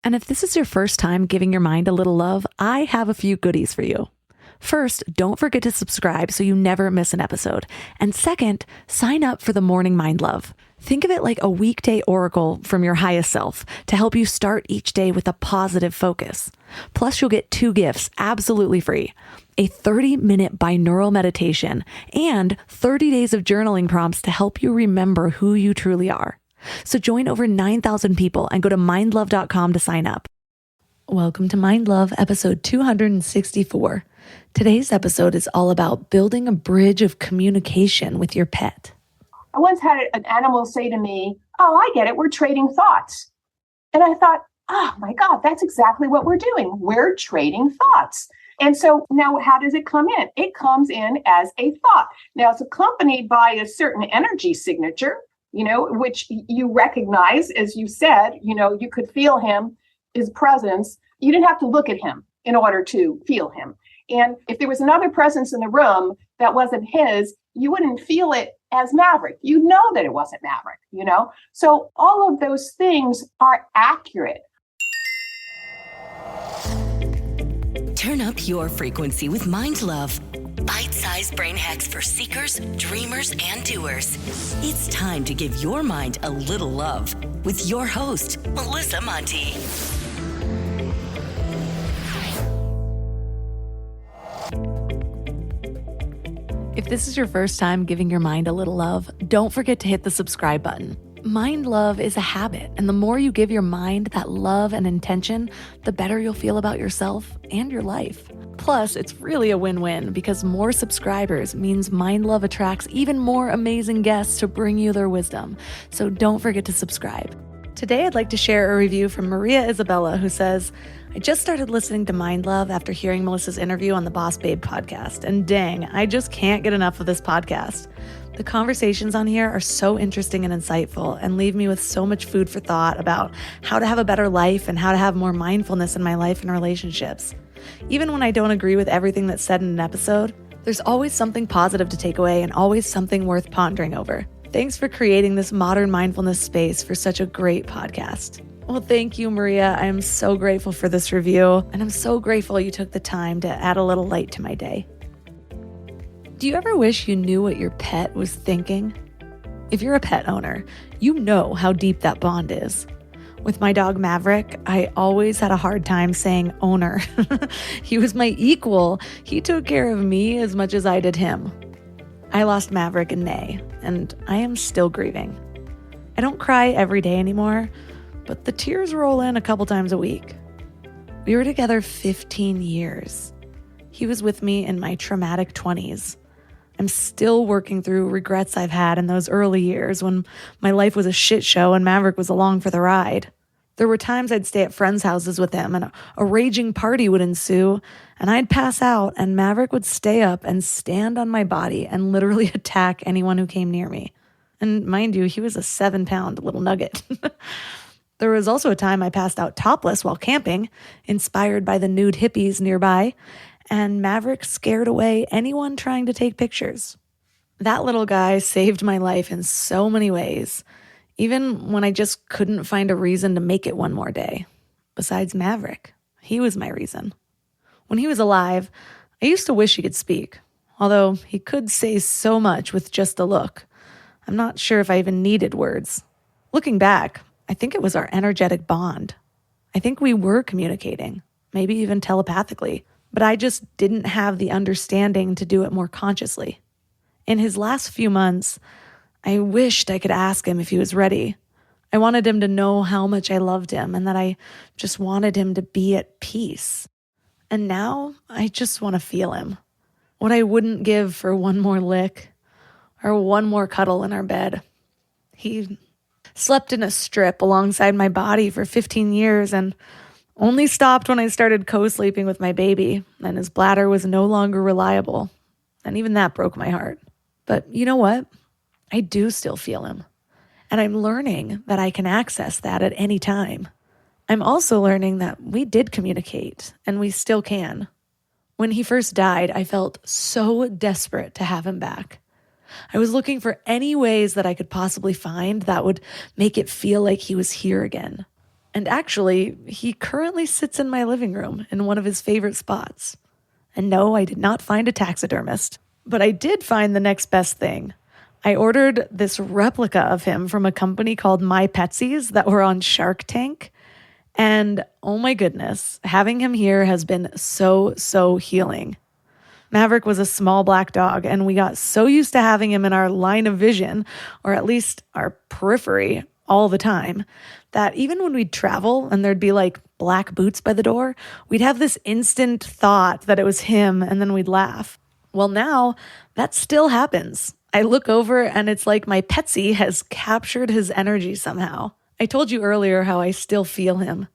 And if this is your first time giving your mind a little love, I have a few goodies for you. First, don't forget to subscribe so you never miss an episode. And second, sign up for the Morning Mind Love. Think of it like a weekday oracle from your highest self to help you start each day with a positive focus. Plus, you'll get 2 gifts absolutely free: a 30-minute binaural meditation and 30 days of journaling prompts to help you remember who you truly are. So join over 9,000 people and go to mindlove.com to sign up. Welcome to Mind Love, episode 264. Today's episode is all about building a bridge of communication with your pet. I once had an animal say to me, "Oh, I get it. We're trading thoughts." And I thought, oh my God, that's exactly what we're doing. We're trading thoughts. And so now how does it come in? It comes in as a thought. Now it's accompanied by a certain energy signature, which you recognize, as you said, you could feel him, his presence. You didn't have to look at him in order to feel him. And if there was another presence in the room that wasn't his, you wouldn't feel it as Maverick. You know that it wasn't Maverick, So all of those things are accurate. Turn up your frequency with Mind Love. Bite-sized brain hacks for seekers, dreamers, and doers. It's time to give your mind a little love with your host, Melissa Monti. If this is your first time giving your mind a little love, don't forget to hit the subscribe button. Mind love is a habit, and the more you give your mind that love and intention, the better you'll feel about yourself and your life. Plus, it's really a win-win because more subscribers means Mind Love attracts even more amazing guests to bring you their wisdom. So don't forget to subscribe. Today, I'd like to share a review from Maria Isabella, who says, "I just started listening to Mind Love after hearing Melissa's interview on the Boss Babe podcast, and dang, I just can't get enough of this podcast. The conversations on here are so interesting and insightful and leave me with so much food for thought about how to have a better life and how to have more mindfulness in my life and relationships. Even when I don't agree with everything that's said in an episode, there's always something positive to take away and always something worth pondering over. Thanks for creating this modern mindfulness space for such a great podcast." Well, thank you, Maria. I am so grateful for this review, and I'm so grateful you took the time to add a little light to my day. Do you ever wish you knew what your pet was thinking? If you're a pet owner, you know how deep that bond is. With my dog Maverick, I always had a hard time saying owner. He was my equal. He took care of me as much as I did him. I lost Maverick in May, and I am still grieving. I don't cry every day anymore, but the tears roll in a couple times a week. We were together 15 years. He was with me in my traumatic 20s. I'm still working through regrets I've had in those early years when my life was a shit show and Maverick was along for the ride. There were times I'd stay at friends' houses with him and a raging party would ensue, and I'd pass out and Maverick would stay up and stand on my body and literally attack anyone who came near me. And mind you, he was a 7-pound little nugget. There was also a time I passed out topless while camping, inspired by the nude hippies nearby, and Maverick scared away anyone trying to take pictures. That little guy saved my life in so many ways, even when I just couldn't find a reason to make it one more day. Besides Maverick, he was my reason. When he was alive, I used to wish he could speak, although he could say so much with just a look. I'm not sure if I even needed words. Looking back, I think it was our energetic bond. I think we were communicating, maybe even telepathically, but I just didn't have the understanding to do it more consciously. In his last few months, I wished I could ask him if he was ready. I wanted him to know how much I loved him and that I just wanted him to be at peace. And now I just want to feel him. What I wouldn't give for one more lick or one more cuddle in our bed. He slept in a strip alongside my body for 15 years and only stopped when I started co-sleeping with my baby, and his bladder was no longer reliable. And even that broke my heart. But you know what? I do still feel him. And I'm learning that I can access that at any time. I'm also learning that we did communicate, and we still can. When he first died, I felt so desperate to have him back. I was looking for any ways that I could possibly find that would make it feel like he was here again. And actually, he currently sits in my living room in one of his favorite spots. And no, I did not find a taxidermist, but I did find the next best thing. I ordered this replica of him from a company called My Petsies that were on Shark Tank. And oh my goodness, having him here has been so healing. Maverick was a small black dog, and we got so used to having him in our line of vision, or at least our periphery, all the time, that even when we'd travel and there'd be like black boots by the door, we'd have this instant thought that it was him, and then we'd laugh. Well, now that still happens. I look over and it's like my Petsy has captured his energy somehow. I told you earlier how I still feel him,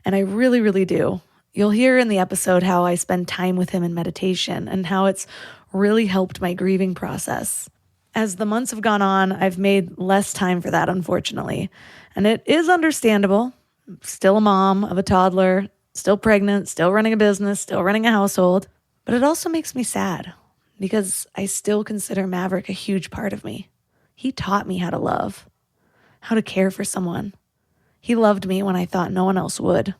and I really do. You'll hear in the episode how I spend time with him in meditation and how it's really helped my grieving process. As the months have gone on, I've made less time for that, unfortunately. And it is understandable. I'm still a mom of a toddler, still pregnant, still running a business, still running a household. But it also makes me sad because I still consider Maverick a huge part of me. He taught me how to love, how to care for someone. He loved me when I thought no one else would.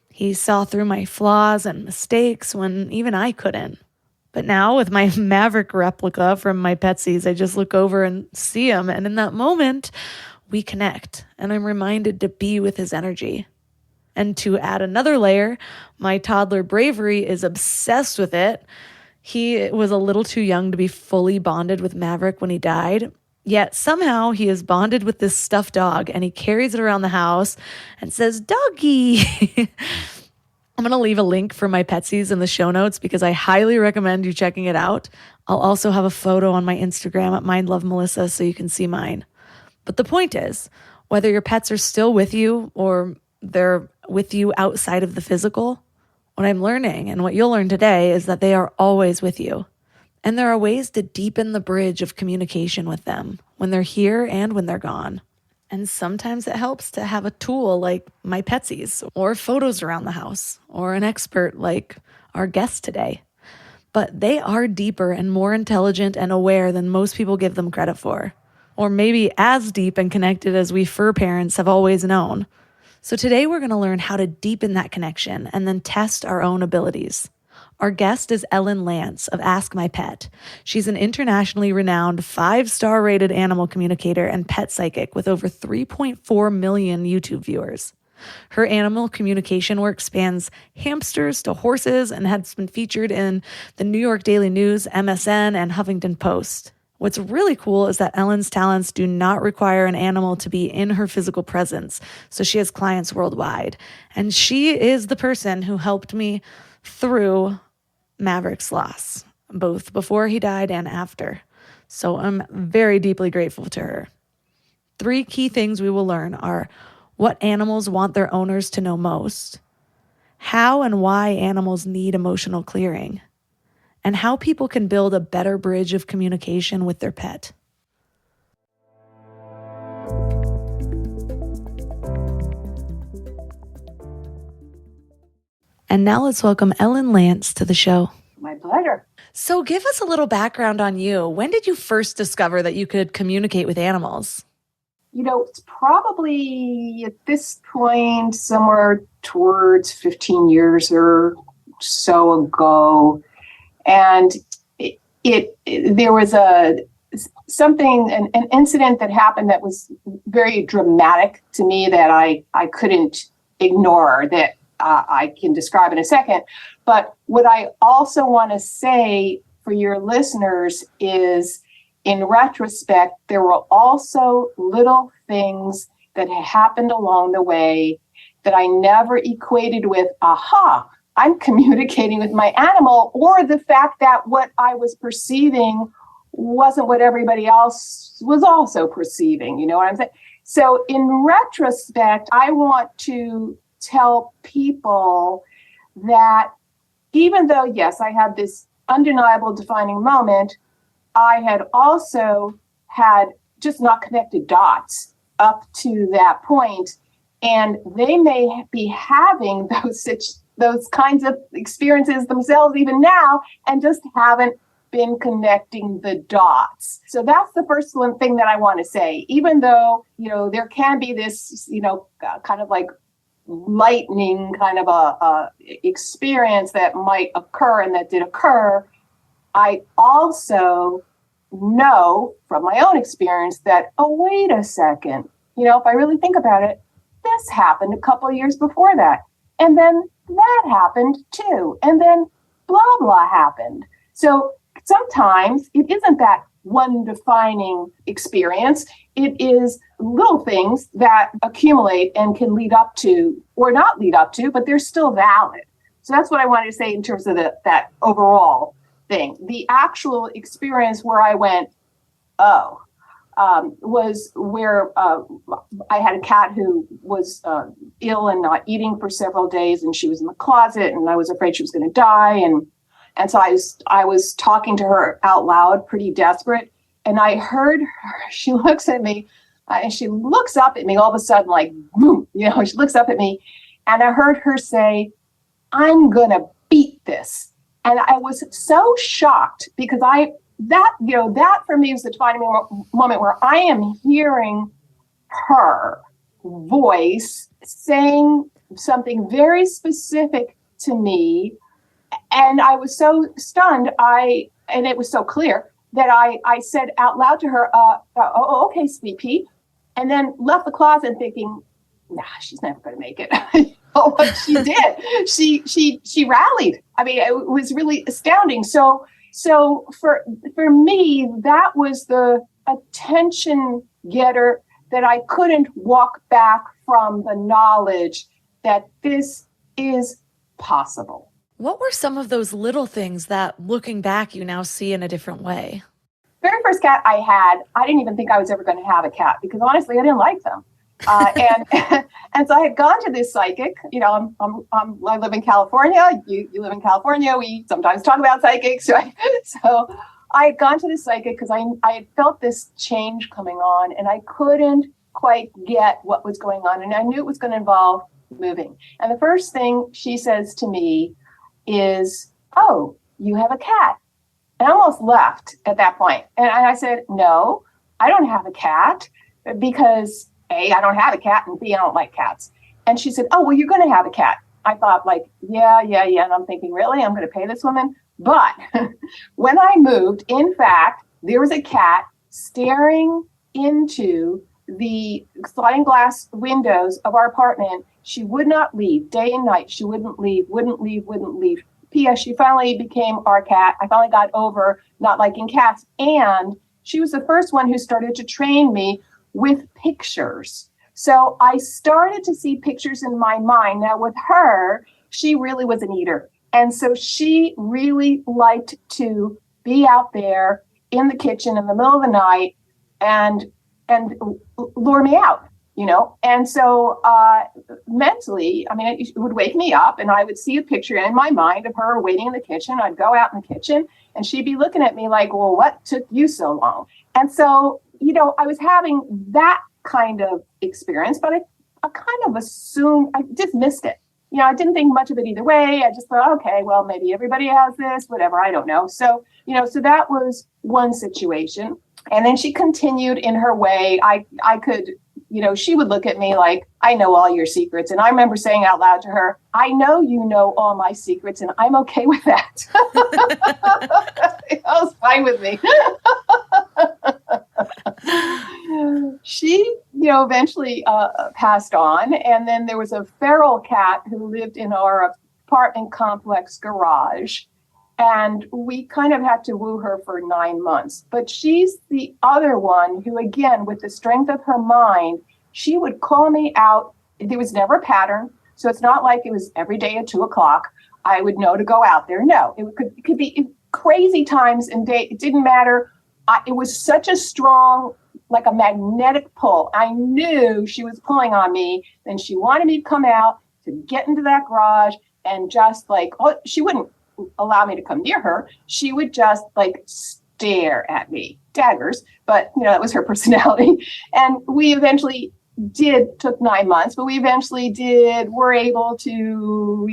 He saw through my flaws and mistakes when even I couldn't. But now with my Maverick replica from My Petsies, I just look over and see him. And in that moment, we connect. And I'm reminded to be with his energy. And to add another layer, my toddler Bravery is obsessed with it. He was a little too young to be fully bonded with Maverick when he died. Yet somehow he is bonded with this stuffed dog, and he carries it around the house and says, "Doggy." I'm going to leave a link for My Petsies in the show notes because I highly recommend you checking it out. I'll also have a photo on my Instagram at mindlovemelissa so you can see mine. But the point is, whether your pets are still with you or they're with you outside of the physical, what I'm learning and what you'll learn today is that they are always with you. And there are ways to deepen the bridge of communication with them when they're here and when they're gone. And sometimes it helps to have a tool like My Petsies, or photos around the house, or an expert like our guest today. But they are deeper and more intelligent and aware than most people give them credit for. Or maybe as deep and connected as we fur parents have always known. So today we're going to learn how to deepen that connection and then test our own abilities. Our guest is Ellen Lance of Ask My Pet. She's an internationally renowned 5-star rated animal communicator and pet psychic with over 3.4 million YouTube viewers. Her animal communication work spans hamsters to horses and has been featured in the New York Daily News, MSN, and Huffington Post. What's really cool is that Ellen's talents do not require an animal to be in her physical presence, so she has clients worldwide. And she is the person who helped me through Maverick's loss, both before he died and after. So I'm very deeply grateful to her. 3 key things we will learn are what animals want their owners to know most, how and why animals need emotional clearing, and how people can build a better bridge of communication with their pet. And now let's welcome Ellen Lance to the show. My pleasure. So give us a little background on you. When did you first discover that you could communicate with animals? It's probably at this point somewhere towards 15 years or so ago. And there was an incident that happened that was very dramatic to me that I couldn't ignore, that I can describe in a second. But what I also want to say for your listeners is, in retrospect, there were also little things that happened along the way that I never equated with, I'm communicating with my animal, or the fact that what I was perceiving wasn't what everybody else was also perceiving. You know what I'm saying? So in retrospect, I want to tell people that even though, yes, I had this undeniable defining moment, I had also had just not connected dots up to that point. And they may be having those kinds of experiences themselves even now, and just haven't been connecting the dots. So that's the first one thing that I want to say. Even though, there can be this, kind of like lightning kind of a experience that might occur and that did occur, I also know from my own experience that, oh, wait a second, if I really think about it, this happened a couple of years before that. And then that happened too. And then blah, blah happened. So sometimes it isn't that one defining experience. It is little things that accumulate and can lead up to or not lead up to, but they're still valid. So that's what I wanted to say in terms of that overall thing. The actual experience where I went, was where I had a cat who was ill and not eating for several days, and she was in the closet, and I was afraid she was going to die. And so I was talking to her out loud, pretty desperate, and I heard her, she looks at me, and she looks up at me all of a sudden, like, boom, she looks up at me, and I heard her say, "I'm going to beat this." And I was so shocked because that for me was the defining moment where I am hearing her voice saying something very specific to me. And I was so stunned, and it was so clear that I said out loud to her, okay, sweet pea. And then left the closet thinking, nah, she's never going to make it. What she did, she rallied. I mean, it was really astounding. So for me, that was the attention getter that I couldn't walk back from the knowledge that this is possible. What were some of those little things that, looking back, you now see in a different way? Very first cat I had, I didn't even think I was ever going to have a cat because honestly, I didn't like them. And so I had gone to this psychic. I live in California. You live in California. We sometimes talk about psychics. Right? So I had gone to this psychic because I had felt this change coming on, and I couldn't quite get what was going on. And I knew it was going to involve moving. And the first thing she says to me is, "Oh, you have a cat." And I almost left at that point. And I said, "No, I don't have a cat because A, I don't have a cat, and B, I don't like cats." And she said, "Oh, well, you're going to have a cat." I thought yeah. And I'm thinking, really? I'm going to pay this woman? But when I moved, in fact, there was a cat staring into the sliding glass windows of our apartment. She would not leave day and night. She wouldn't leave. P.S. She finally became our cat. I finally got over not liking cats. And she was the first one who started to train me with pictures. So I started to see pictures in my mind. Now with her, she really was an eater. And so she really liked to be out there in the kitchen in the middle of the night and lure me out, And so mentally, it would wake me up and I would see a picture in my mind of her waiting in the kitchen. I'd go out in the kitchen and she'd be looking at me like, "Well, what took you so long?" And so I was having that kind of experience, but I kind of assumed, I just missed it. I didn't think much of it either way. I just thought, okay, well, maybe everybody has this, whatever, I don't know. So, so that was one situation. And then she continued in her way. I could, she would look at me like, "I know all your secrets." And I remember saying out loud to her, "I know you know all my secrets, and I'm okay with that." That was fine with me. She, eventually passed on. And then there was a feral cat who lived in our apartment complex garage. And we kind of had to woo her for 9 months. But she's the other one who, again, with the strength of her mind, she would call me out. There was never a pattern. So it's not like it was every day at 2:00. I would know to go out there. No, it could be crazy times and day. It didn't matter. It was such a strong, like a magnetic pull. I knew she was pulling on me, and she wanted me to come out to get into that garage and just she wouldn't allow me to come near her. She would just stare at me, daggers, but that was her personality. And we eventually took 9 months, but we eventually were able to,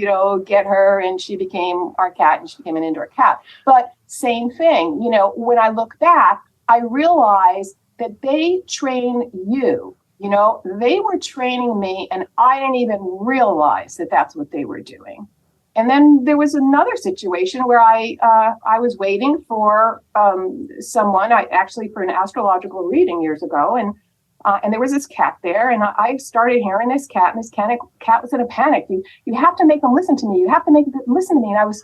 get her, and she became our cat, and she became an indoor cat. But same thing, when I look back, I realize that they train you They were training me and I didn't even realize that that's what they were doing. And then there was another situation where I was waiting for someone, for an astrological reading years ago, and there was this cat there, and I started hearing this cat, and this cat was in a panic. You have to make them listen to me. You have to make them listen to me. And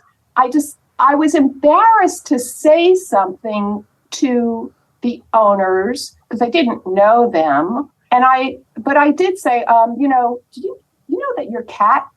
I was embarrassed to say something to the owners because I didn't know them. But I did say, do you know that your cat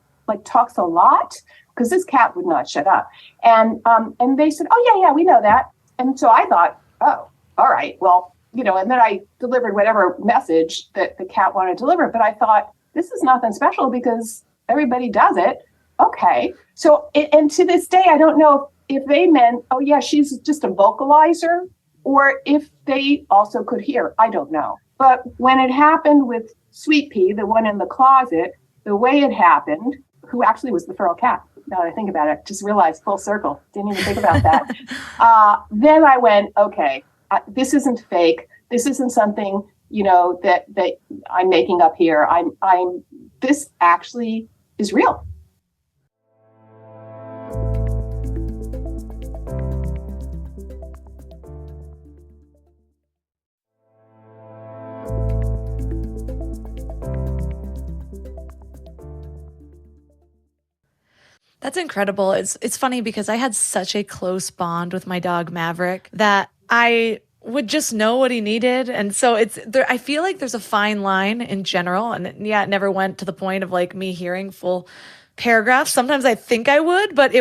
talks a lot? Because this cat would not shut up. And they said, oh yeah, we know that. And so I thought, oh, all right, well, and then I delivered whatever message that the cat wanted to deliver. But I thought, this is nothing special because everybody does it. Okay. So, and to this day, I don't know if they meant, oh yeah, she's just a vocalizer, or if they also could hear. I don't know. But when it happened with Sweet Pea, the one in the closet, the way it happened, who actually was the feral cat, now that I think about it, just realized full circle, didn't even think about that. Then I went, okay, this isn't fake. This isn't something, that I'm making up here. This actually is real. That's incredible. It's funny because I had such a close bond with my dog Maverick that I would just know what he needed. And so I feel like there's a fine line in general. And yeah, it never went to the point of me hearing full paragraphs. Sometimes I think I would, but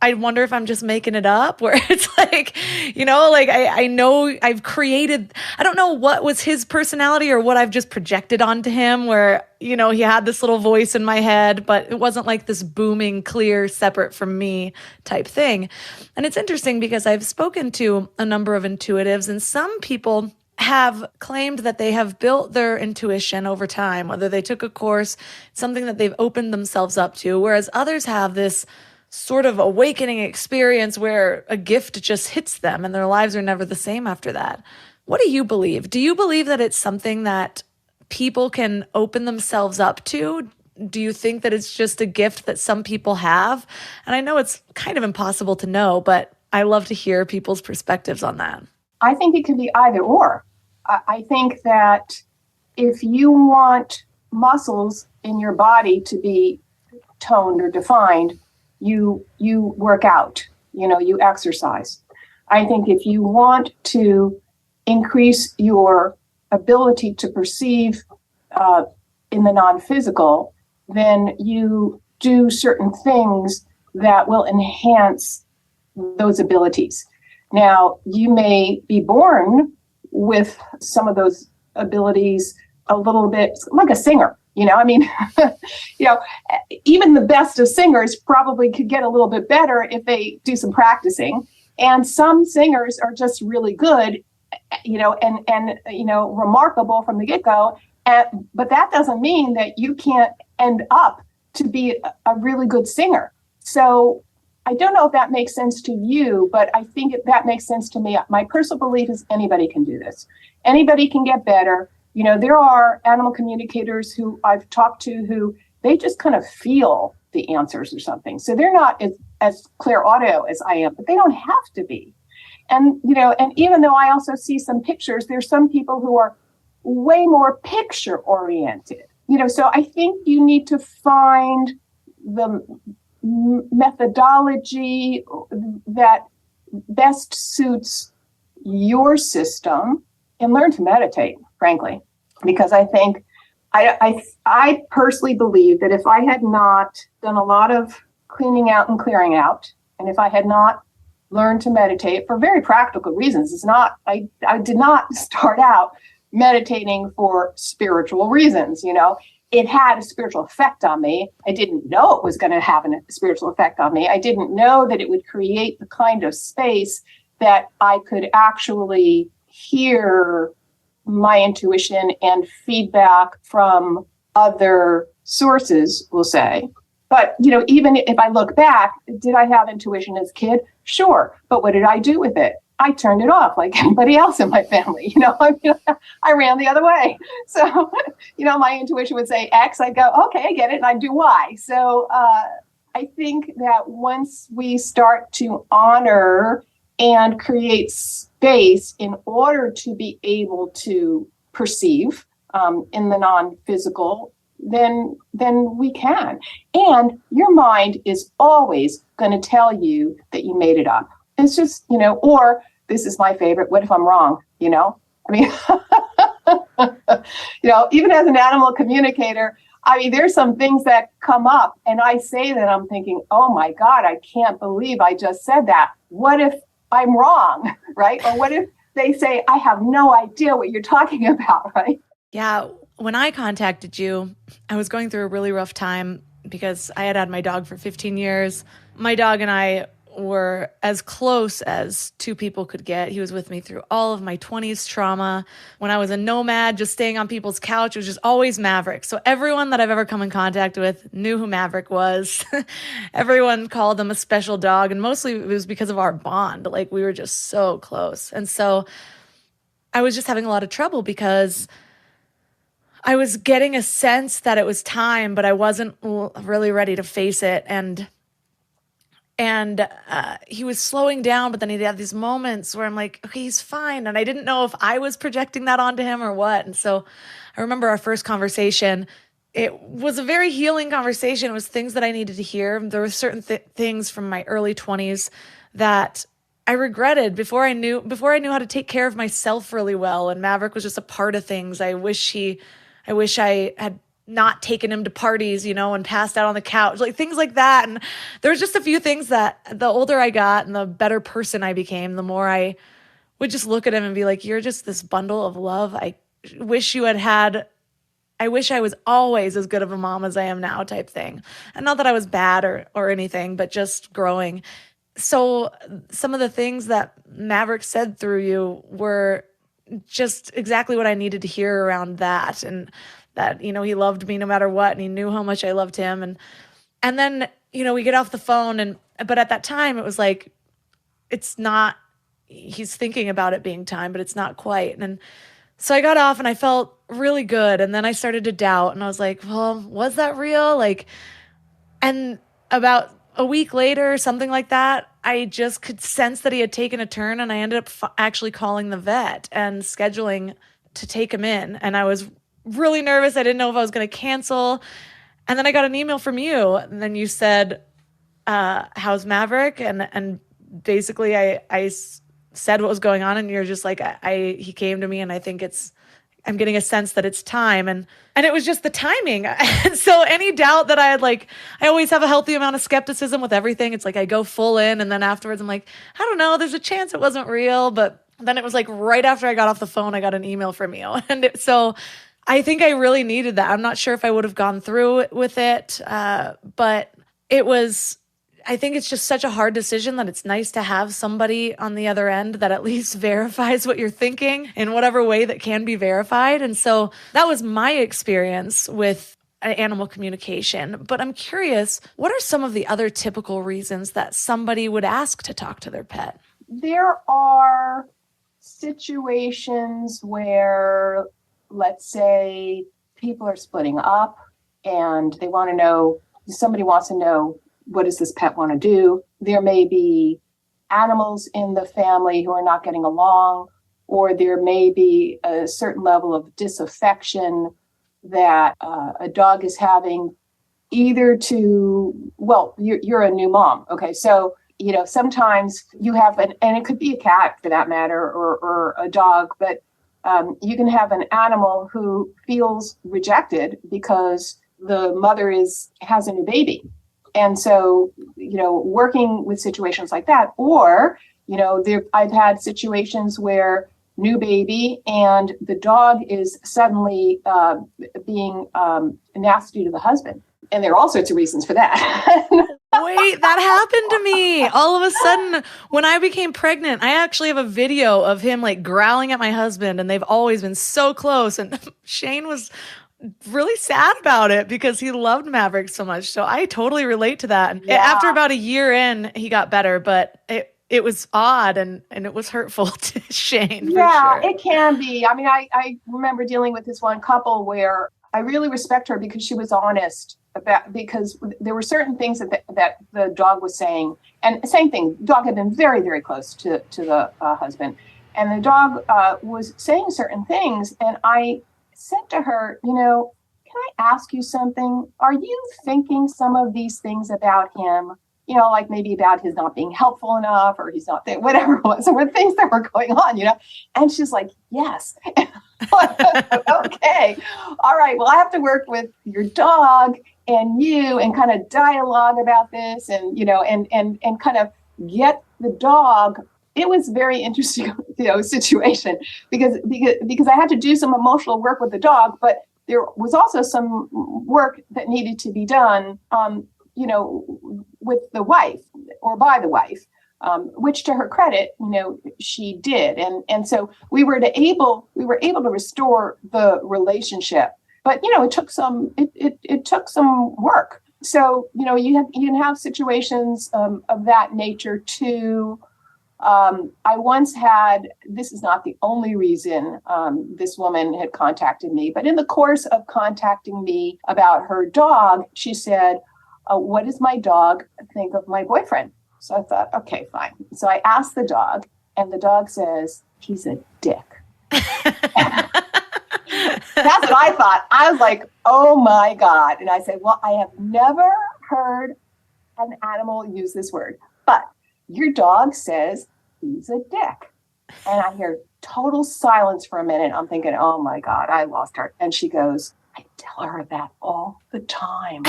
I wonder if I'm just making it up, where it's I know I've created, I don't know what was his personality or what I've just projected onto him, where, he had this little voice in my head, but it wasn't this booming, clear, separate from me type thing. And it's interesting because I've spoken to a number of intuitives, and some people have claimed that they have built their intuition over time, whether they took a course, something that they've opened themselves up to, whereas others have this sort of awakening experience where a gift just hits them and their lives are never the same after that. What do you believe? Do you believe that it's something that people can open themselves up to? Do you think that it's just a gift that some people have? And I know it's kind of impossible to know, but I love to hear people's perspectives on that. I think it can be either or. I think that if you want muscles in your body to be toned or defined, you work out, you exercise. I think if you want to increase your ability to perceive in the non-physical, then you do certain things that will enhance those abilities. Now, you may be born with some of those abilities a little bit like a singer. Even the best of singers probably could get a little bit better if they do some practicing. And some singers are just really good, and remarkable from the get-go. But that doesn't mean that you can't end up to be a really good singer. So I don't know if that makes sense to you, but I think that makes sense to me. My personal belief is anybody can do this. Anybody can get better. There are animal communicators who I've talked to who they just kind of feel the answers or something. So they're not as clairaudient as I am, but they don't have to be. And, and even though I also see some pictures, there's some people who are way more picture oriented, so I think you need to find the methodology that best suits your system and learn to meditate, frankly, because I think I personally believe that if I had not done a lot of cleaning out and clearing out, and if I had not learned to meditate for very practical reasons, I did not start out meditating for spiritual reasons, It had a spiritual effect on me. I didn't know it was going to have a spiritual effect on me. I didn't know that it would create the kind of space that I could actually hear my intuition and feedback from other sources, we'll say. But, even if I look back, did I have intuition as a kid? Sure. But what did I do with it? I turned it off like anybody else in my family. I ran the other way. So, my intuition would say X, I'd go, okay, I get it. And I'd do Y. So I think that once we start to honor and create space in order to be able to perceive in the non-physical, then we can. And your mind is always going to tell you that you made it up. It's just, or this is my favorite, what if I'm wrong? I mean, even as an animal communicator, there's some things that come up and I say that I'm thinking, oh my God, I can't believe I just said that. What if I'm wrong, right? Or what if they say, I have no idea what you're talking about, right? Yeah. When I contacted you, I was going through a really rough time because I had my dog for 15 years. My dog and I were as close as two people could get. He was with me through all of my 20s trauma. When I was a nomad, just staying on people's couch, it was just always Maverick. So everyone that I've ever come in contact with knew who Maverick was. Everyone called him a special dog. And mostly it was because of our bond. Like we were just so close. And so I was just having a lot of trouble because I was getting a sense that it was time, but I wasn't really ready to face it. And he was slowing down, but then he'd have these moments where I'm like, okay, he's fine. And I didn't know if I was projecting that onto him or what. And so I remember our first conversation. It was a very healing conversation. It was things that I needed to hear. There were certain things from my early 20s that I regretted before I knew how to take care of myself really well. And Maverick was just a part of things. I wish I had not taken him to parties, and passed out on the couch, like things like that. And there's just a few things that the older I got and the better person I became, the more I would just look at him and be like, you're just this bundle of love. I wish I was always as good of a mom as I am now type thing. And not that I was bad or anything, but just growing. So some of the things that Maverick said through you were just exactly what I needed to hear around that. And that, he loved me no matter what. And he knew how much I loved him. And then, we get off the phone but at that time it was like, it's not, he's thinking about it being time, but it's not quite. And so I got off and I felt really good. And then I started to doubt and I was like, well, was that real? And about a week later, something like that, I just could sense that he had taken a turn and I ended up actually calling the vet and scheduling to take him in. And I was really nervous. I didn't know if I was going to cancel. And then I got an email from you. And then you said, how's Maverick? And basically I said what was going on. And you're just like, he came to me and I think I'm getting a sense that it's time. And it was just the timing. So any doubt that I had, I always have a healthy amount of skepticism with everything. It's like I go full in and then afterwards I'm like, I don't know, there's a chance it wasn't real. But then it was like right after I got off the phone, I got an email from you. And so I think I really needed that. I'm not sure if I would have gone through with it, but I think it's just such a hard decision that it's nice to have somebody on the other end that at least verifies what you're thinking in whatever way that can be verified. And so that was my experience with animal communication. But I'm curious, what are some of the other typical reasons that somebody would ask to talk to their pet? There are situations where, let's say, people are splitting up and somebody wants to know, what does this pet want to do? There may be animals in the family who are not getting along, or there may be a certain level of disaffection that a dog is having you're a new mom. Okay. So, sometimes you have and it could be a cat for that matter, or a dog, but you can have an animal who feels rejected because the mother has a new baby. And so, working with situations like that, or, I've had situations where new baby and the dog is suddenly being nasty to the husband. And there are all sorts of reasons for that. Wait, that happened to me. All of a sudden, when I became pregnant, I actually have a video of him growling at my husband, and they've always been so close. And Shane was really sad about it because he loved Maverick so much. So I totally relate to that. And after about a year in, he got better, but it was odd and it was hurtful to Shane, for Yeah, sure. it can be. I mean, I remember dealing with this one couple where I really respect her because she was honest because there were certain things that the dog was saying. And same thing, the dog had been very, very close to the husband. And the dog was saying certain things. And I said to her, can I ask you something? Are you thinking some of these things about him? Like maybe about his not being helpful enough, or he's not there, whatever it was. There were things that were going on, And she's like, yes. Okay. All right. Well, I have to work with your dog and you and kind of dialogue about this and, and kind of get the dog. It was very interesting, situation because I had to do some emotional work with the dog, but there was also some work that needed to be done, with the wife or by the wife, which to her credit, she did. And so we were able to restore the relationship, but, it took some work. So, you can have situations of that nature too. I once had, this is not the only reason this woman had contacted me, but in the course of contacting me about her dog, she said, what does my dog think of my boyfriend? So I thought, okay, fine. So I asked the dog, and the dog says, he's a dick. That's what I thought. I was like, oh my God. And I said, well, I have never heard an animal use this word, but your dog says he's a dick. And I hear total silence for a minute. I'm thinking, oh my God, I lost her. And she goes, I tell her that all the time.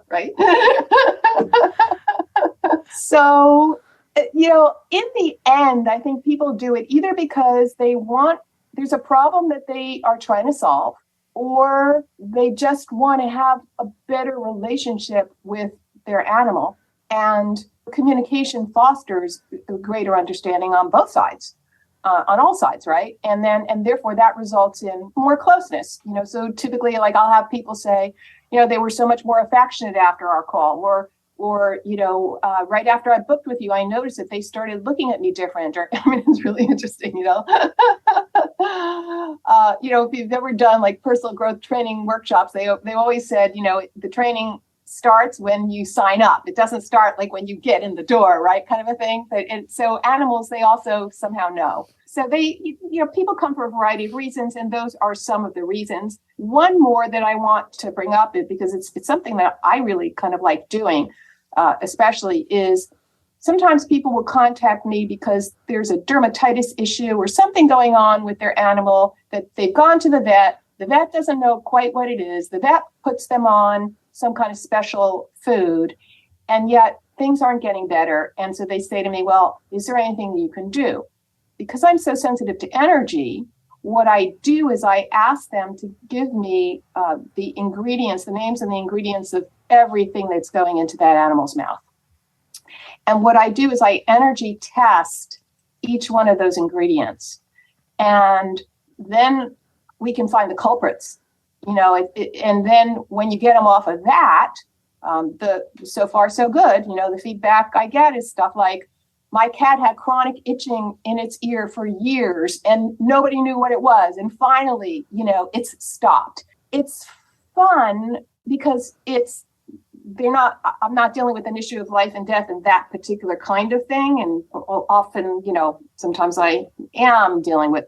Right? So, in the end, I think people do it either because there's a problem that they are trying to solve, or they just want to have a better relationship with their animal. And communication fosters a greater understanding on both sides. On all sides, right? And therefore that results in more closeness. So typically, like I'll have people say, they were so much more affectionate after our call, or right after I booked with you, I noticed that they started looking at me different. Or it's really interesting, if you've ever done like personal growth training workshops, they always said, the training starts when you sign up. It doesn't start like when you get in the door, right? Kind of a thing. So animals, they also somehow know. So people come for a variety of reasons, and those are some of the reasons. One more that I want to bring up is because it's something that I really kind of like doing, especially is sometimes people will contact me because there's a dermatitis issue or something going on with their animal that they've gone to the vet. The vet doesn't know quite what it is. The vet puts them on some kind of special food, and yet things aren't getting better. And so they say to me, well, is there anything you can do? Because I'm so sensitive to energy, what I do is I ask them to give me the ingredients, the names and the ingredients of everything that's going into that animal's mouth. And what I do is I energy test each one of those ingredients. And then we can find the culprits. And then when you get them off of that, so far so good. The feedback I get is stuff like, my cat had chronic itching in its ear for years and nobody knew what it was. And finally, it's stopped. It's fun because I'm not dealing with an issue of life and death and that particular kind of thing. And often, sometimes I am dealing with,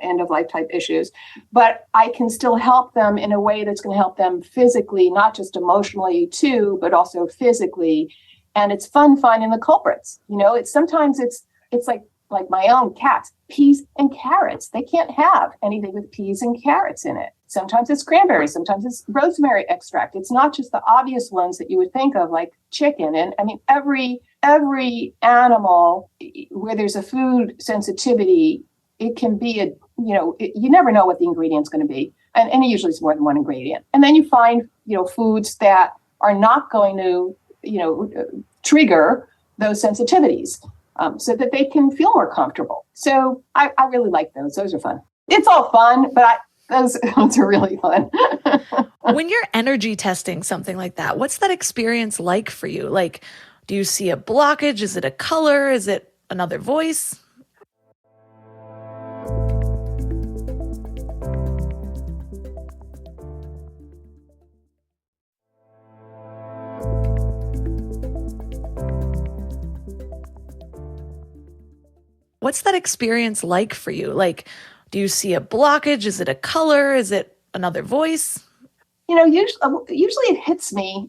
end of life type issues, but I can still help them in a way that's going to help them physically, not just emotionally too, but also physically. And it's fun finding the culprits. Sometimes it's like my own cats, peas and carrots. They can't have anything with peas and carrots in it. Sometimes it's cranberries. Sometimes it's rosemary extract. It's not just the obvious ones that you would think of, like chicken. And I mean, every animal where there's a food sensitivity, it can be you never know what the ingredient's going to be. And usually it's more than one ingredient. And then you find, foods that are not going to, trigger those sensitivities so that they can feel more comfortable. So I really like those. Those are fun. It's all fun, but those are really fun. When you're energy testing something like that, what's that experience like for you? Like, Do you see a blockage? Is it a color? Is it another voice? What's that experience like for you? Like, do you see a blockage? Is it a color? Is it another voice? Usually it hits me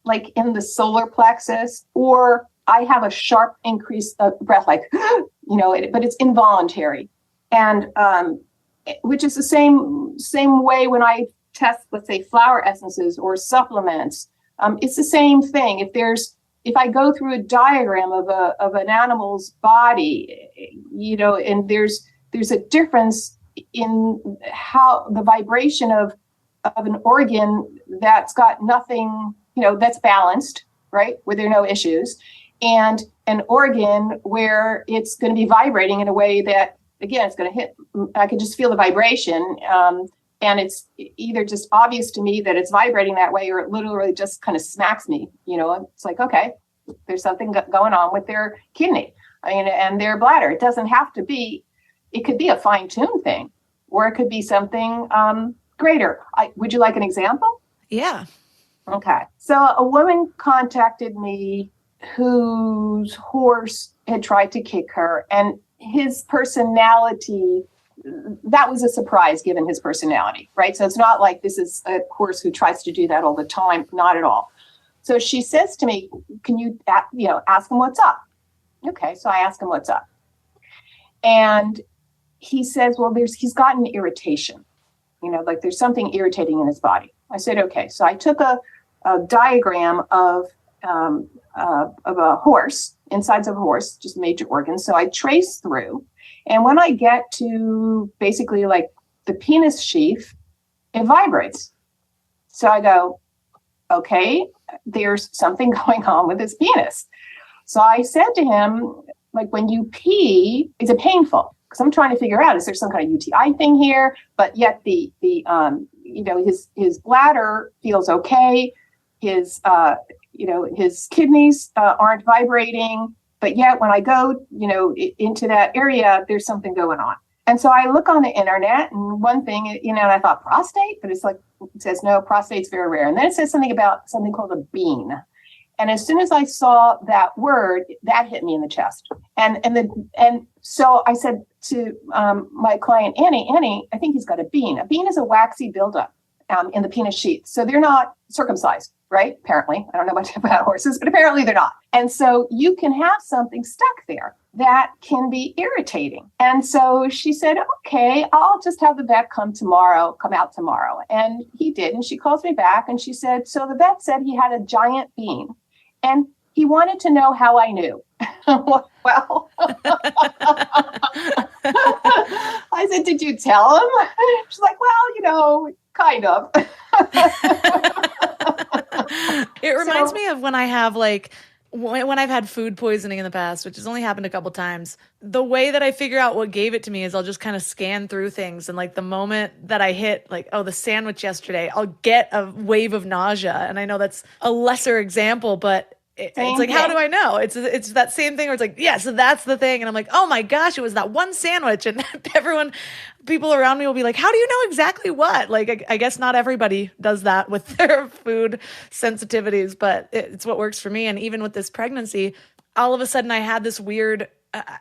like in the solar plexus, or I have a sharp increase of breath, like, but it's involuntary. And which is the same way when I test, let's say, flower essences or supplements. It's the same thing. If I go through a diagram of an animal's body, and there's a difference in how the vibration of an organ that's got nothing, that's balanced, right, where there are no issues, and an organ where it's going to be vibrating in a way that, again, it's going to hit. I can just feel the vibration, and it's either just obvious to me that it's vibrating that way, or it literally just kind of smacks me. It's like, okay, there's something going on with their kidney, and their bladder. It doesn't have to be. It could be a fine-tuned thing, or it could be something greater. Would you like an example? Yeah. Okay. So a woman contacted me whose horse had tried to kick her, and his personality, that was a surprise given his personality, right? So it's not like this is a horse who tries to do that all the time, not at all. So she says to me, can you, ask him what's up? Okay. So I ask him what's up. And he says, well, he's got an irritation, like there's something irritating in his body. I said, okay. So I took a diagram of a horse, insides of a horse, just major organs. So I trace through. And when I get to basically like the penis sheath, it vibrates. So I go, okay, there's something going on with his penis. So I said to him, like, when you pee, is it painful? Because I'm trying to figure out, is there some kind of UTI thing here? But yet his bladder feels okay. His kidneys aren't vibrating. But yet when I go, into that area, there's something going on. And so I look on the internet, and one thing, and I thought prostate, but it's like, it says, no, prostate's very rare. And then it says something about something called a bean. And as soon as I saw that word, that hit me in the chest. And so I said to my client, Annie, I think he's got a bean. A bean is a waxy buildup in the penis sheath. So they're not circumcised, right? Apparently. I don't know much about horses, but apparently they're not. And so you can have something stuck there that can be irritating. And so she said, okay, I'll just have the vet come out tomorrow. And he did. And she calls me back and she said, so the vet said he had a giant bean and he wanted to know how I knew. Well, I said, did you tell him? She's like, well, kind of. It reminds me of when I have when I've had food poisoning in the past, which has only happened a couple times. The way that I figure out what gave it to me is I'll just kind of scan through things. And like the moment that I hit the sandwich yesterday, I'll get a wave of nausea. And I know that's a lesser example, but it's like, how do I know? It's that same thing where it's like, yeah, so that's the thing. And I'm like, oh my gosh, it was that one sandwich. And people around me will be like, how do you know exactly what? Like, I guess not everybody does that with their food sensitivities, but it's what works for me. And even with this pregnancy, all of a sudden I had this weird,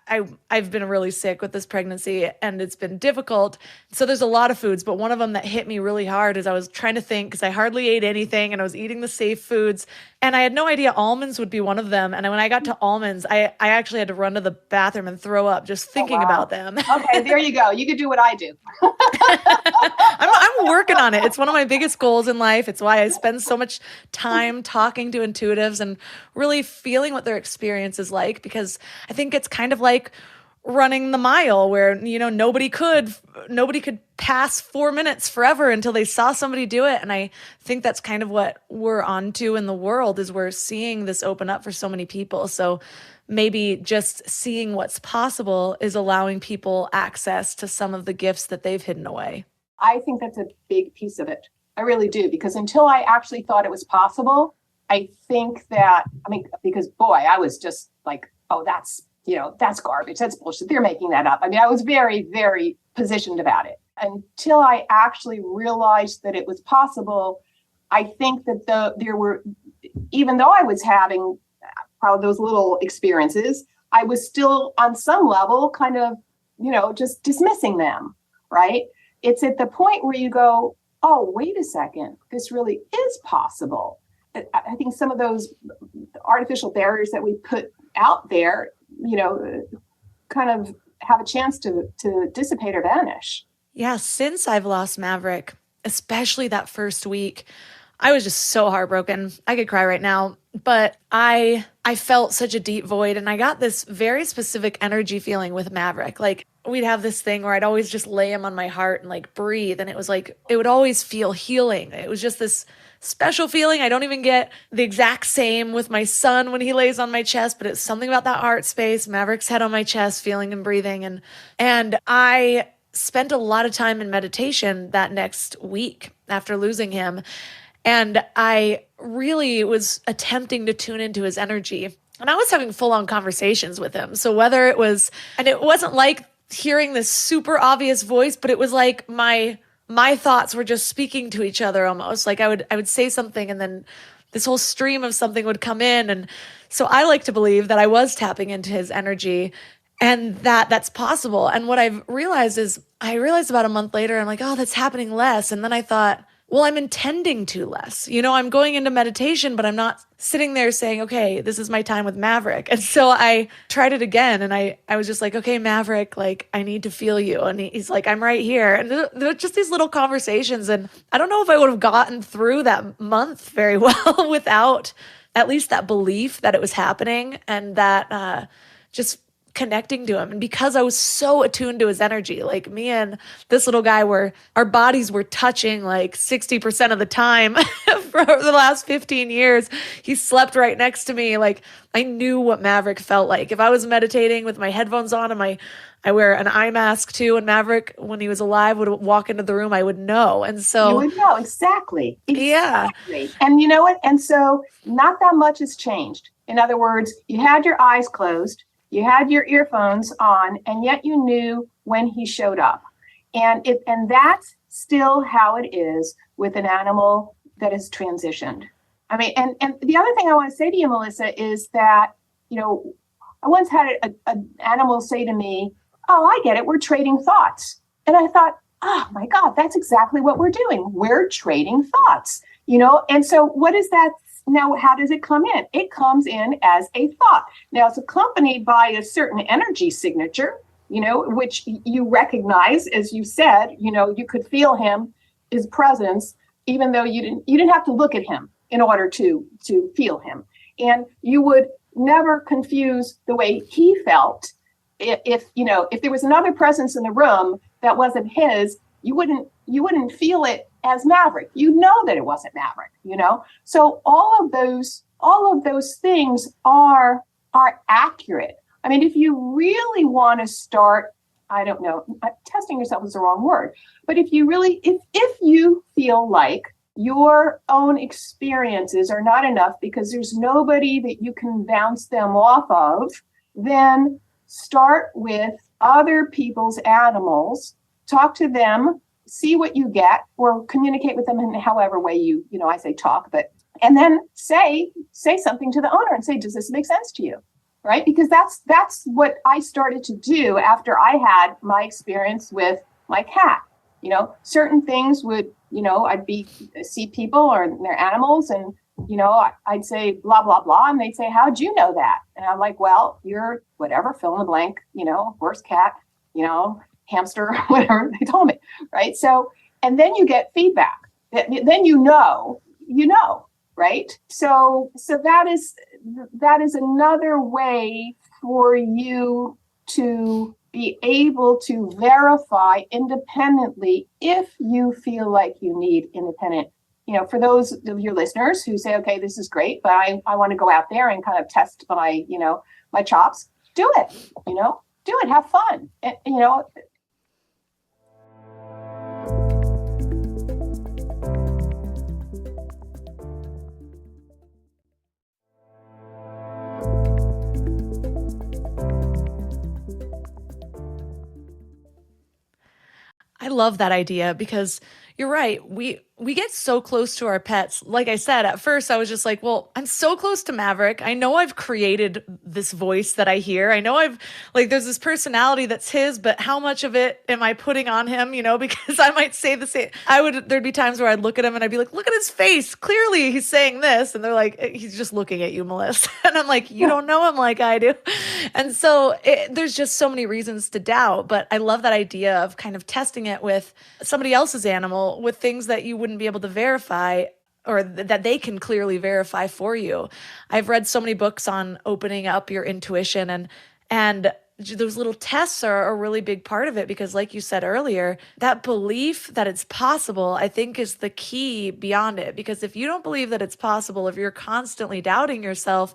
I've been really sick with this pregnancy and it's been difficult. So there's a lot of foods, but one of them that hit me really hard is I was trying to think because I hardly ate anything and I was eating the safe foods and I had no idea almonds would be one of them. And when I got to almonds, I actually had to run to the bathroom and throw up just thinking about them. Okay, there you go. You could do what I do. I'm working on it. It's one of my biggest goals in life. It's why I spend so much time talking to intuitives and really feeling what their experience is like, because I think it's kind of like running the mile where, nobody could pass 4 minutes forever until they saw somebody do it. And I think that's kind of what we're onto in the world is we're seeing this open up for so many people. So maybe just seeing what's possible is allowing people access to some of the gifts that they've hidden away. I think that's a big piece of it. I really do, because until I actually thought it was possible, I think that, because boy, I was just like, oh, that's garbage. That's bullshit. They're making that up. I was very, very positioned about it until I actually realized that it was possible. I think that there were, even though I was having probably those little experiences, I was still on some level kind of, just dismissing them, right? It's at the point where you go, oh, wait a second, this really is possible. I think some of those artificial barriers that we put out there, kind of have a chance to dissipate or vanish. Yeah, since I've lost Maverick, especially that first week, I was just so heartbroken. I could cry right now, but I felt such a deep void, and I got this very specific energy feeling with Maverick. Like, we'd have this thing where I'd always just lay him on my heart and like breathe, and it was like it would always feel healing. It was just this special feeling. I don't even get the exact same with my son when he lays on my chest, but it's something about that heart space, Maverick's head on my chest, feeling and breathing. And I spent a lot of time in meditation that next week after losing him. And I really was attempting to tune into his energy. And I was having full-on conversations with him. So whether it was, and it wasn't like hearing this super obvious voice, but it was like my thoughts were just speaking to each other almost. Like I would say something and then this whole stream of something would come in. And so I like to believe that I was tapping into his energy and that's possible. And what I've realized is I realized about a month later, I'm like, oh, that's happening less. And then I thought, well, I'm intending to less. I'm going into meditation, but I'm not sitting there saying, okay, this is my time with Maverick. And so I tried it again. And I was just like, okay, Maverick, like, I need to feel you. And he's like, I'm right here. And there were just these little conversations. And I don't know if I would have gotten through that month very well without at least that belief that it was happening and that just connecting to him. And because I was so attuned to his energy, like me and this little guy our bodies were touching like 60% of the time for the last 15 years. He slept right next to me. Like I knew what Maverick felt like. If I was meditating with my headphones on and I wear an eye mask too, and Maverick, when he was alive, would walk into the room, I would know. And so you would know exactly. Yeah. And you know what? And so not that much has changed. In other words, you had your eyes closed, you had your earphones on, and yet you knew when he showed up. And that's still how it is with an animal that has transitioned. And the other thing I want to say to you, Melissa, is that, I once had an animal say to me, oh, I get it. We're trading thoughts. And I thought, oh my God, that's exactly what we're doing. We're trading thoughts, And so what is that? Now, how does it come in? It comes in as a thought. Now, it's accompanied by a certain energy signature, which you recognize, as you said, you could feel his presence, even though you didn't have to look at him in order to feel him. And you would never confuse the way he felt. If there was another presence in the room that wasn't his, you wouldn't feel it as Maverick. You know that it wasn't Maverick, So all of those things are accurate. If you really want to start, I don't know, testing yourself is the wrong word, but if you feel like your own experiences are not enough because there's nobody that you can bounce them off of, then start with other people's animals, talk to them, see what you get, or communicate with them in however way I say talk, and then say something to the owner and say, does this make sense to you? Right? Because that's what I started to do after I had my experience with my cat. Certain things would, I'd see people or their animals and, I'd say blah, blah, blah. And they'd say, how'd you know that? And I'm like, well, you're whatever, fill in the blank, worst cat, hamster, whatever they told me. Right. So, and then you get feedback. Then right. So that is another way for you to be able to verify independently if you feel like you need independent. For those of your listeners who say, okay, this is great, but I want to go out there and kind of test my chops, do it, do it, have fun. And, love that idea because you're right. We get so close to our pets. Like I said, at first I was just like, well, I'm so close to Maverick. I know I've created this voice that I hear. I know there's this personality that's his, but how much of it am I putting on him? Because I might say the same. There'd be times where I'd look at him and I'd be like, look at his face. Clearly he's saying this. And they're like, he's just looking at you, Melissa. And I'm like, you don't know him like I do. And so there's just so many reasons to doubt. But I love that idea of kind of testing it with somebody else's animal with things that you wouldn't be able to verify or that they can clearly verify for you. I've read so many books on opening up your intuition and those little tests are a really big part of it because like you said earlier, that belief that it's possible, I think is the key beyond it. Because if you don't believe that it's possible, if you're constantly doubting yourself,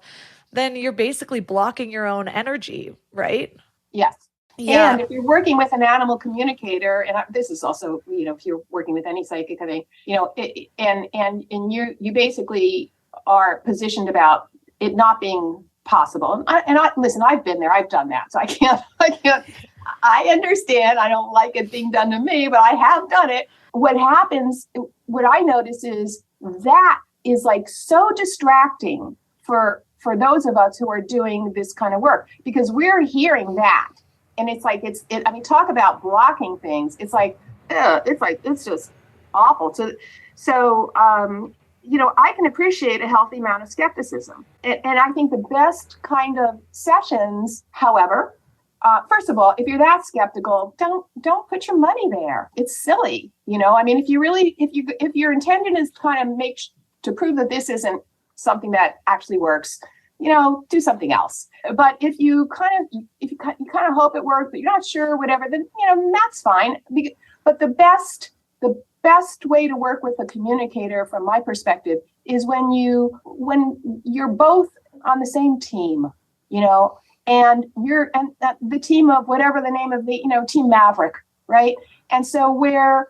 then you're basically blocking your own energy, right? Yes. Yeah. And if you're working with an animal communicator, and this is also, if you're working with any psychic, I think, and you basically are positioned about it not being possible. And I listen, I've been there, I've done that. So I understand. I don't like it being done to me, but I have done it. What happens, what I notice is that is like so distracting for those of us who are doing this kind of work, because we're hearing that. And it's like, talk about blocking things. It's just awful. So I can appreciate a healthy amount of skepticism. And I think the best kind of sessions, however, first of all, if you're that skeptical, don't put your money there. It's silly. If your intention is kind of to prove that this isn't something that actually works, do something else. But if you kind of hope it works, but you're not sure, whatever, then, that's fine. But the best way to work with a communicator, from my perspective, is when you're both on the same team, and the team of whatever the name of the, Team Maverick, right? And so where,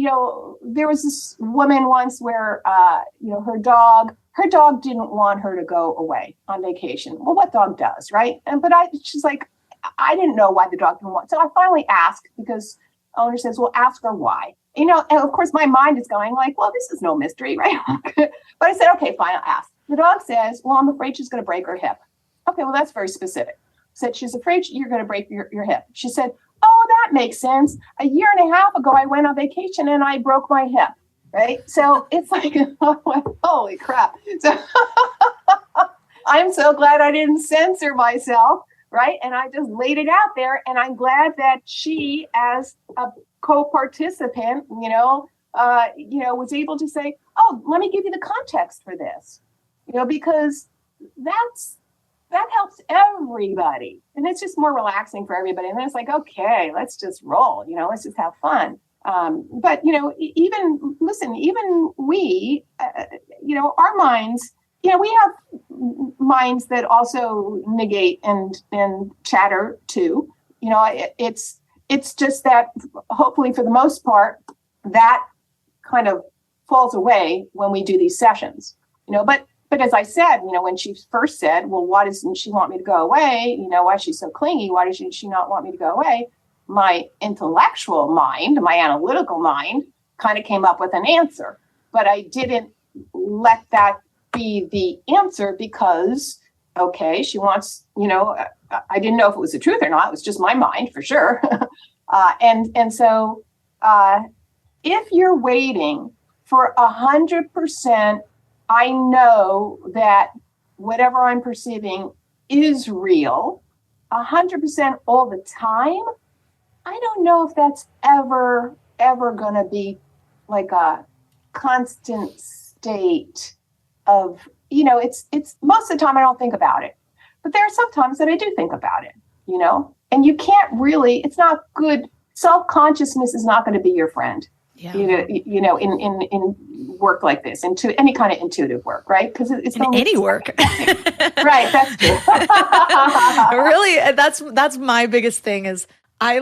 there was this woman once where, her dog didn't want her to go away on vacation. Well, what dog does, right? She's like, I didn't know why the dog didn't want. So I finally asked, because owner says, well, ask her why. And of course my mind is going like, well, this is no mystery, right? But I said, okay, fine, I'll ask. The dog says, well, I'm afraid she's going to break her hip. Okay, well, that's very specific. Said she's afraid you're going to break your hip. She said, oh, that makes sense. A year and a half ago, I went on vacation and I broke my hip. Right. So it's like, holy crap. So I'm so glad I didn't censor myself. Right. And I just laid it out there. And I'm glad that she, as a co-participant, was able to say, oh, let me give you the context for this, because that helps everybody. And it's just more relaxing for everybody. And then it's like, okay, let's just roll, let's just have fun. But, even we, our minds, we have minds that also negate and chatter too. It's just that hopefully for the most part, that kind of falls away when we do these sessions, but as I said, when she first said, well, why doesn't she want me to go away? Why is she so clingy? Why does she not want me to go away? My intellectual mind, my analytical mind kind of came up with an answer, but I didn't let that be the answer because, okay, she wants, I didn't know if it was the truth or not. It was just my mind for sure. So if you're waiting for 100%, I know that whatever I'm perceiving is real 100% all the time. I don't know if that's ever going to be like a constant state of, it's most of the time I don't think about it, but there are some times that I do think about it, and you can't really, it's not good. Self-consciousness is not going to be your friend, in work like this, into any kind of intuitive work, right? Because it's in any work. Right. That's true. Really, that's my biggest thing is I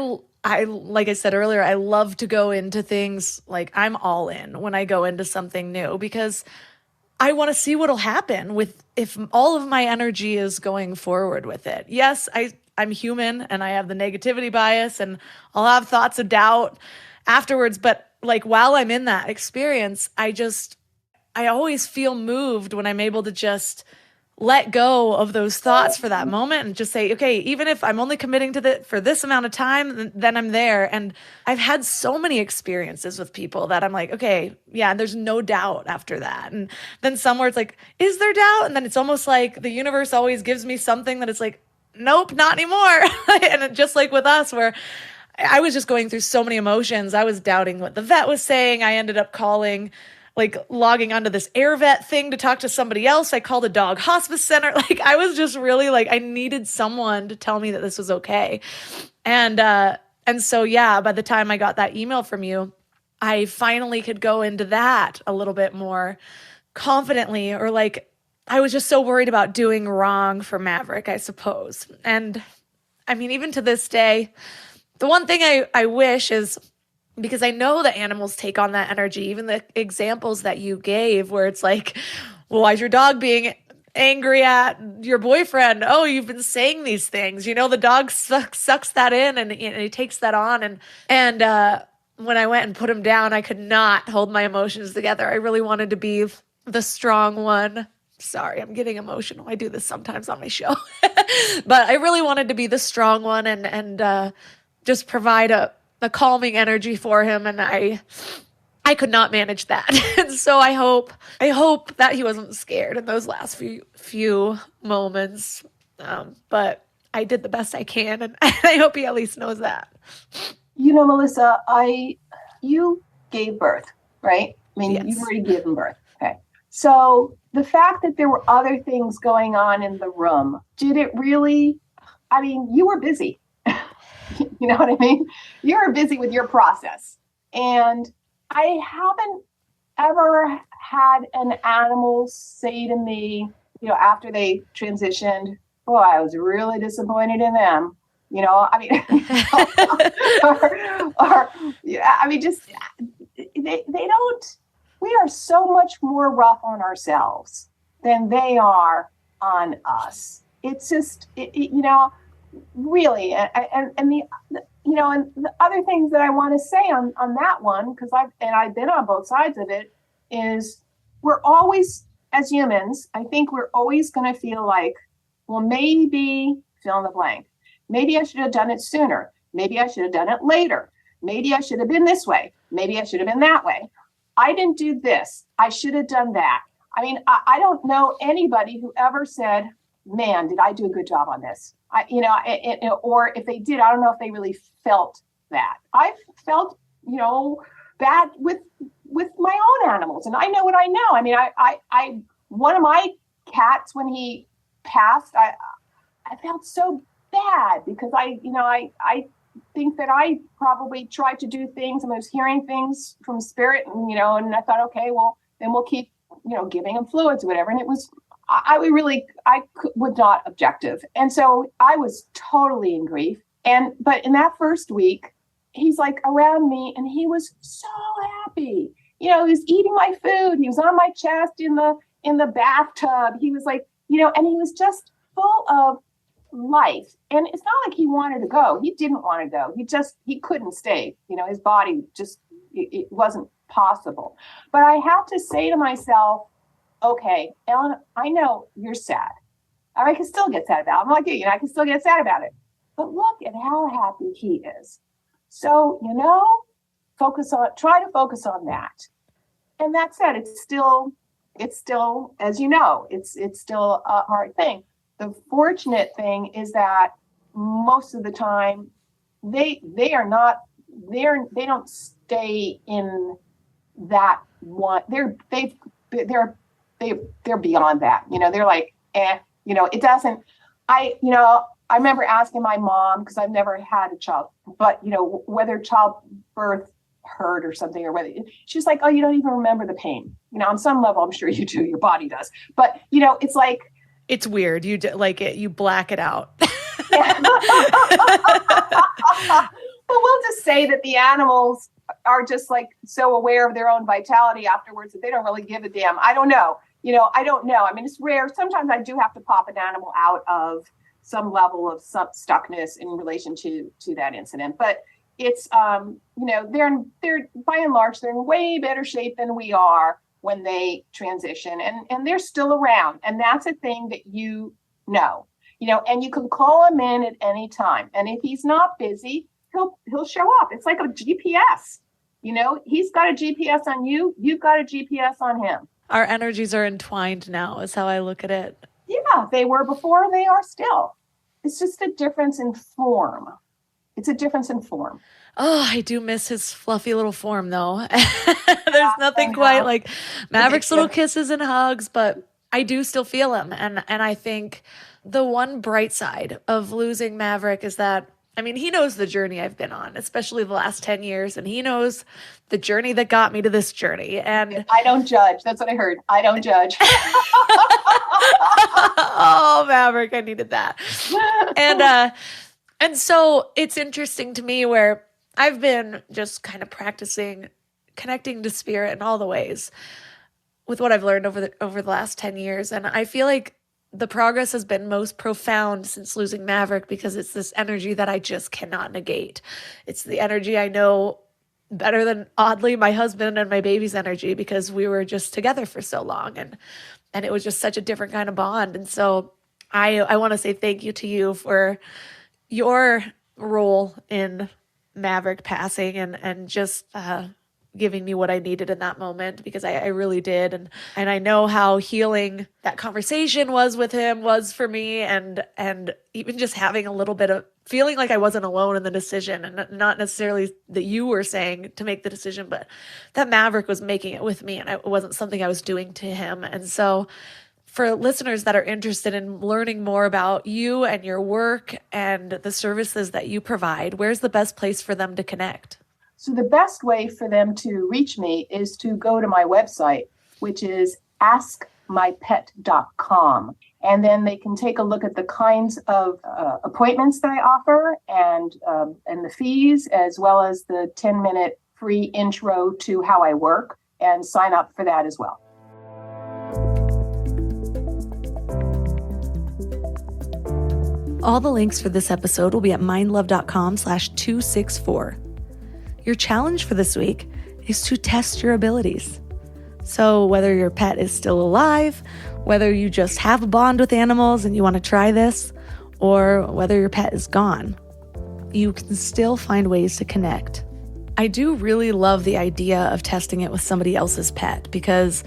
like I said earlier, I love to go into things like I'm all in when I go into something new because I want to see what'll happen if all of my energy is going forward with it. Yes, I'm human and I have the negativity bias and I'll have thoughts of doubt afterwards. But like while I'm in that experience, I always feel moved when I'm able to just let go of those thoughts for that moment and just say, okay, even if I'm only committing to for this amount of time, then I'm there. And I've had so many experiences with people that I'm like, okay, yeah, and there's no doubt after that. And then somewhere it's like, is there doubt? And then it's almost like the universe always gives me something that it's like, nope, not anymore. And just like with us, where I was just going through so many emotions. I was doubting what the vet was saying. I ended up logging onto this air vet thing to talk to somebody else. I called a dog hospice center. Like I was just really like, I needed someone to tell me that this was okay. And so, yeah, by the time I got that email from you, I finally could go into that a little bit more confidently, or like, I was just so worried about doing wrong for Maverick, I suppose. And I mean, even to this day, the one thing I wish is, because I know that animals take on that energy, even the examples that you gave where it's like, well, why is your dog being angry at your boyfriend? Oh, you've been saying these things. The dog sucks that in and he takes that on. And when I went and put him down, I could not hold my emotions together. I really wanted to be the strong one. Sorry, I'm getting emotional. I do this sometimes on my show. But I really wanted to be the strong one and just provide a calming energy for him, and I could not manage that. And so I hope that he wasn't scared in those last few moments. But I did the best I can, and I hope he at least knows that. Melissa, you gave birth, right? I mean, Yes. You've already given birth. Okay. So the fact that there were other things going on in the room, did it really, I mean, you were busy. You know what I mean? You were busy with your process. And I haven't ever had an animal say to me, after they transitioned, oh, I was really disappointed in them. I mean, just they don't, we are so much more rough on ourselves than they are on us. It's just, really. And the other things that I want to say on that one, because I've been on both sides of it, is we're always, as humans, I think we're always going to feel like, well, maybe fill in the blank. Maybe I should have done it sooner. Maybe I should have done it later. Maybe I should have been this way. Maybe I should have been that way. I didn't do this. I should have done that. I mean, I don't know anybody who ever said, man, did I do a good job on this? Or if they did, I don't know if they really felt that. I've felt, bad with my own animals, and I know what I know. I mean, I one of my cats, when he passed, I felt so bad because I think that I probably tried to do things, and I was hearing things from spirit, and and I thought, okay, well, then we'll keep giving him fluids or whatever, and it was. I was not objective. And so I was totally in grief. But in that first week, he's like around me and he was so happy. He was eating my food. He was on my chest in the bathtub. He was like, and he was just full of life. And it's not like he wanted to go. He didn't want to go. He couldn't stay. His body just, it wasn't possible. But I have to say to myself, okay, Ellen, I know you're sad. I can still get sad about it. I'm like you, I can still get sad about it. But look at how happy he is. So, try to focus on that. And that said, it's still, as you know, it's still a hard thing. The fortunate thing is that most of the time they don't stay in that one. They're beyond that. They're like, it doesn't, I remember asking my mom, because I've never had a child, but whether childbirth hurt or something, or whether she's like, oh, you don't even remember the pain. On some level, I'm sure you do, your body does. But, it's like, it's weird. You you black it out. Well, we'll just say that the animals are just like so aware of their own vitality afterwards that they don't really give a damn. I don't know. I don't know. I mean, it's rare. Sometimes I do have to pop an animal out of some level of stuckness in relation to that incident. But, it's, they're by and large, they're in way better shape than we are when they transition, and they're still around. And that's a thing that and you can call him in at any time. And if he's not busy, he'll show up. It's like a GPS. He's got a GPS on you. You've got a GPS on him. Our energies are entwined now, is how I look at it. Yeah, they were before, they are still. It's just a difference in form. It's a difference in form. Oh, I do miss his fluffy little form, though. There's nothing quite like Maverick's little kisses and hugs, but I do still feel him. And I think the one bright side of losing Maverick is that, he knows the journey I've been on, especially the last 10 years, and he knows the journey that got me to this journey. And I don't judge. That's what I heard. I don't judge. Oh, Maverick, I needed that. And so it's interesting to me where I've been just kind of practicing connecting to spirit in all the ways with what I've learned over the last 10 years. And I feel like the progress has been most profound since losing Maverick, because it's this energy that I just cannot negate. It's the energy I know better than, oddly, my husband and my baby's energy, because we were just together for so long, and it was just such a different kind of bond. And so I want to say thank you to you for your role in Maverick passing and just giving me what I needed in that moment, because I really did. And I know how healing that conversation was with him was for me, and even just having a little bit of feeling like I wasn't alone in the decision, and not necessarily that you were saying to make the decision, but that Maverick was making it with me, and it wasn't something I was doing to him. And so for listeners that are interested in learning more about you and your work and the services that you provide, where's the best place for them to connect? So the best way for them to reach me is to go to my website, which is askmypet.com. And then they can take a look at the kinds of appointments that I offer and the fees, as well as the 10-minute free intro to how I work, and sign up for that as well. All the links for this episode will be at mindlove.com/264. Your challenge for this week is to test your abilities. So whether your pet is still alive, whether you just have a bond with animals and you want to try this, or whether your pet is gone, you can still find ways to connect. I do really love the idea of testing it with somebody else's pet, because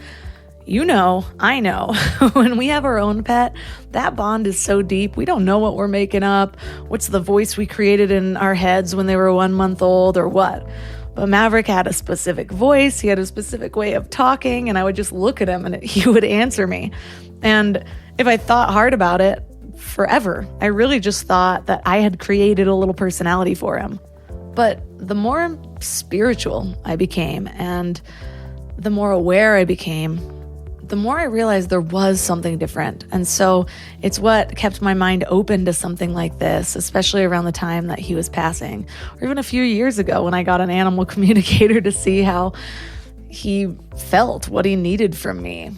I know, when we have our own pet, that bond is so deep. We don't know what we're making up, what's the voice we created in our heads when they were 1 month old or what. But Maverick had a specific voice. He had a specific way of talking, and I would just look at him and he would answer me. And if I thought hard about it, forever, I really just thought that I had created a little personality for him. But the more spiritual I became and the more aware I became, the more I realized there was something different. And so it's what kept my mind open to something like this, especially around the time that he was passing, or even a few years ago when I got an animal communicator to see how he felt, what he needed from me.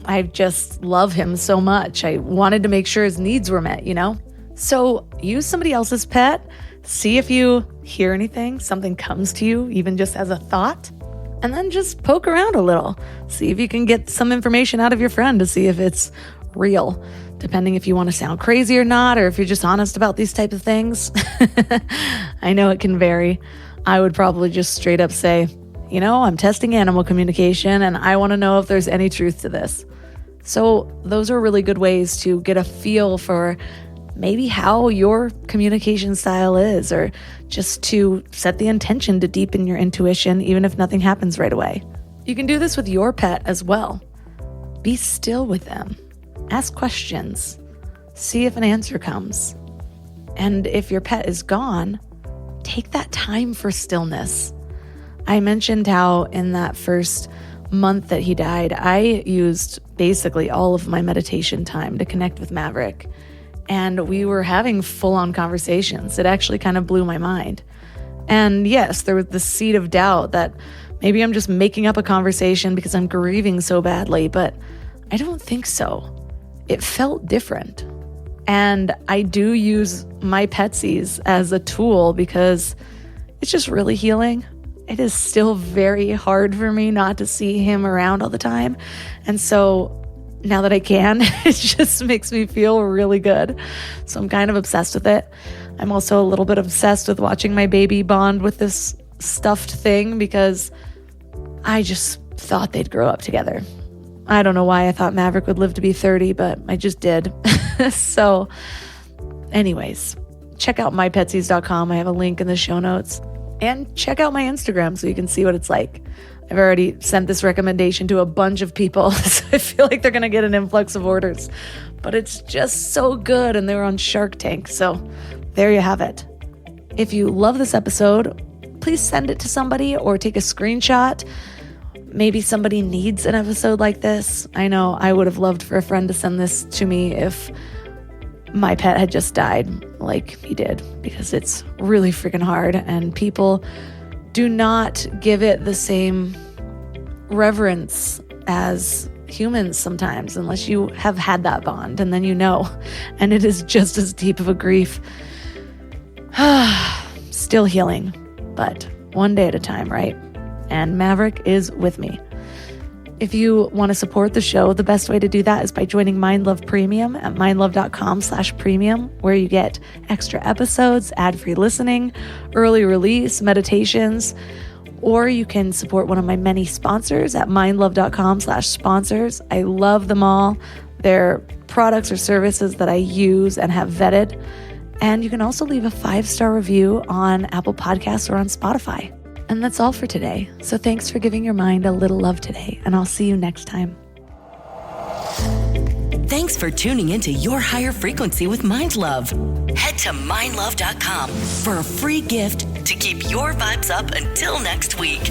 I just love him so much. I wanted to make sure his needs were met, So use somebody else's pet, see if you hear anything, something comes to you, even just as a thought. And then just poke around a little. See if you can get some information out of your friend to see if it's real, depending if you want to sound crazy or not, or if you're just honest about these type of things. I know it can vary. I would probably just straight up say, I'm testing animal communication and I want to know if there's any truth to this. So those are really good ways to get a feel for maybe how your communication style is, or just to set the intention to deepen your intuition, even if nothing happens right away. You can do this with your pet as well. Be still with them. Ask questions. See if an answer comes. And if your pet is gone, take that time for stillness. I mentioned how in that first month that he died, I used basically all of my meditation time to connect with Maverick. And we were having full-on conversations. It actually kind of blew my mind. And yes, there was the seed of doubt that maybe I'm just making up a conversation because I'm grieving so badly, but I don't think so. It felt different. And I do use my Petsies as a tool because it's just really healing. It is still very hard for me not to see him around all the time. And so now that I can, it just makes me feel really good. So I'm kind of obsessed with it. I'm also a little bit obsessed with watching my baby bond with this stuffed thing because I just thought they'd grow up together. I don't know why I thought Maverick would live to be 30, but I just did. So anyways, check out mypetsies.com. I have a link in the show notes. And check out my Instagram so you can see what it's like. I've already sent this recommendation to a bunch of people, so I feel like they're going to get an influx of orders. But it's just so good, and they were on Shark Tank, so there you have it. If you love this episode, please send it to somebody or take a screenshot. Maybe somebody needs an episode like this. I know I would have loved for a friend to send this to me if my pet had just died like he did, because it's really freaking hard and people do not give it the same reverence as humans sometimes unless you have had that bond, and then you know, and it is just as deep of a grief. Still healing, but one day at a time, right? And Maverick is with me. If you want to support the show, the best way to do that is by joining Mind Love Premium at mindlove.com/premium, where you get extra episodes, ad-free listening, early release, meditations, or you can support one of my many sponsors at mindlove.com/sponsors. I love them all. They're products or services that I use and have vetted. And you can also leave a 5-star review on Apple Podcasts or on Spotify. And that's all for today. So thanks for giving your mind a little love today, and I'll see you next time. Thanks for tuning into Your Higher Frequency with Mind Love. Head to mindlove.com for a free gift to keep your vibes up until next week.